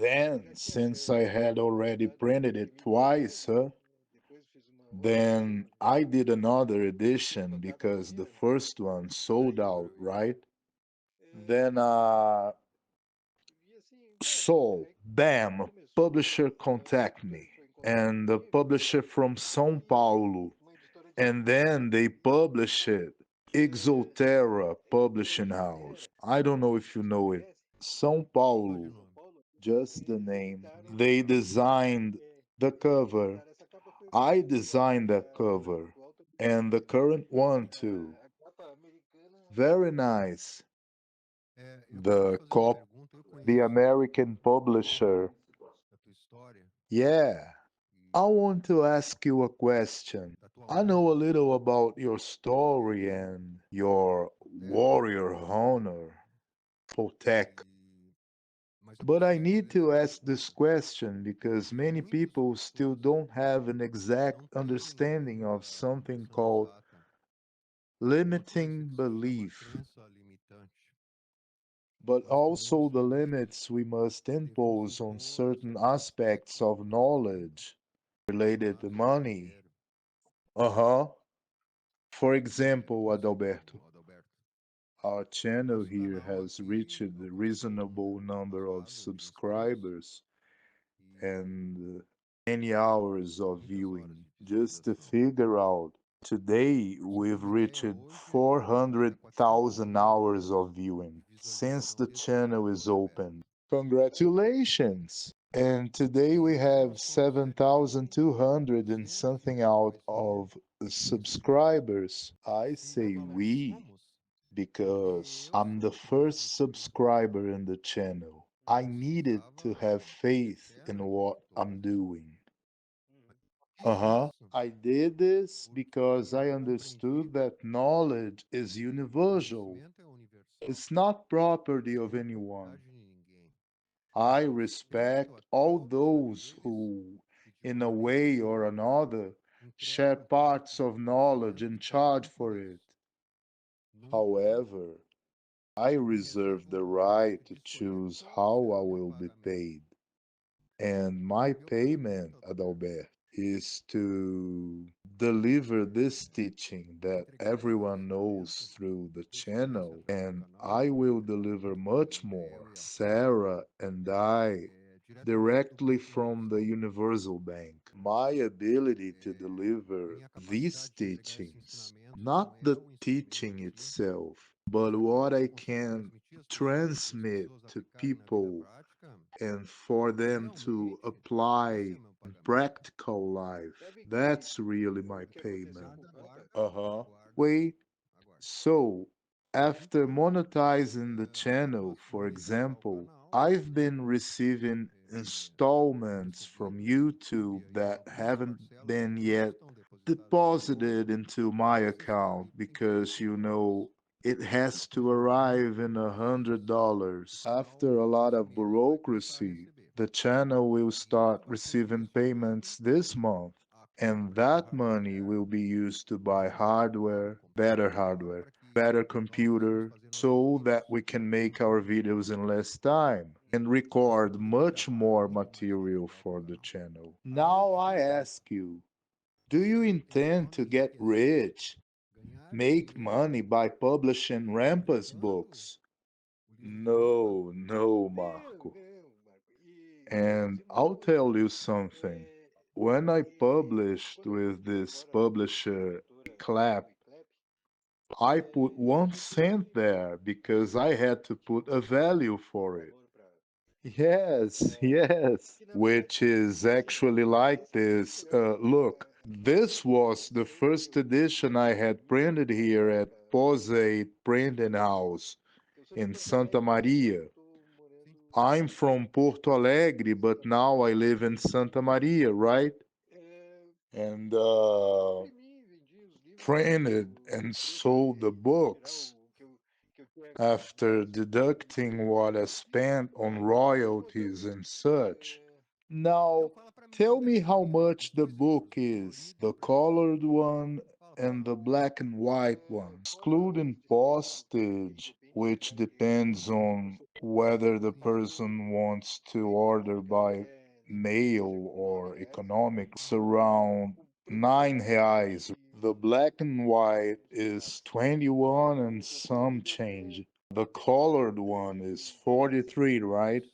Then, since I had already printed it twice, then I did another edition because the first one sold out, right? Then, so, bam, publisher contact me. And the publisher from São Paulo. And then they publish it. Exotera Publishing House. I don't know if you know it. São Paulo, just the name. They designed the cover. I designed that cover. And the current one too. Very nice. The the American publisher. Yeah. I want to ask you a question. I know a little about your story and your warrior honor, Protect. But I need to ask this question because many people still don't have an exact understanding of something called limiting belief, but also the limits we must impose on certain aspects of knowledge related to money. Uh huh. For example, Adalberto, our channel here has reached a reasonable number of subscribers and many hours of viewing. Just to figure out, today we've reached 400,000 hours of viewing since the channel is open. Congratulations! And today we have 7,200 and something out of subscribers. I say we because I'm the first subscriber in the channel. I needed to have faith in what I'm doing. Uh-huh. I did this because I understood that knowledge is universal. It's not property of anyone. I respect all those who, in a way or another, share parts of knowledge and charge for it. However, I reserve the right to choose how I will be paid. And my payment, Adalbert, is to deliver this teaching that everyone knows through the channel, and I will deliver much more, Sarah and I, directly from the Universal Bank. My ability to deliver these teachings, not the teaching itself, but what I can transmit to people and for them to apply in practical life. That's really my payment. Uh-huh. Wait, so after monetizing the channel, for example, I've been receiving installments from YouTube that haven't been yet deposited into my account because it has to arrive in $100. After a lot of bureaucracy, the channel will start receiving payments this month, and that money will be used to buy hardware, better computer, so that we can make our videos in less time and record much more material for the channel. Now I ask you, do you intend to get rich, make money by publishing Rampa's books? No, no, Marco. And I'll tell you something. When I published with this publisher, Clap, I put 1 cent there because I had to put a value for it. Yes, yes. Which is actually like this. Look, this was the first edition I had printed here at Posei Printing House in Santa Maria. I'm from Porto Alegre, but now I live in Santa Maria, right? And printed and sold the books after deducting what I spent on royalties and such. Now, tell me how much the book is, the colored one and the black and white one, excluding postage. which depends on whether the person wants to order by mail or economics, around 9 reais. The black and white is 21 and some change. The colored one is 43, right?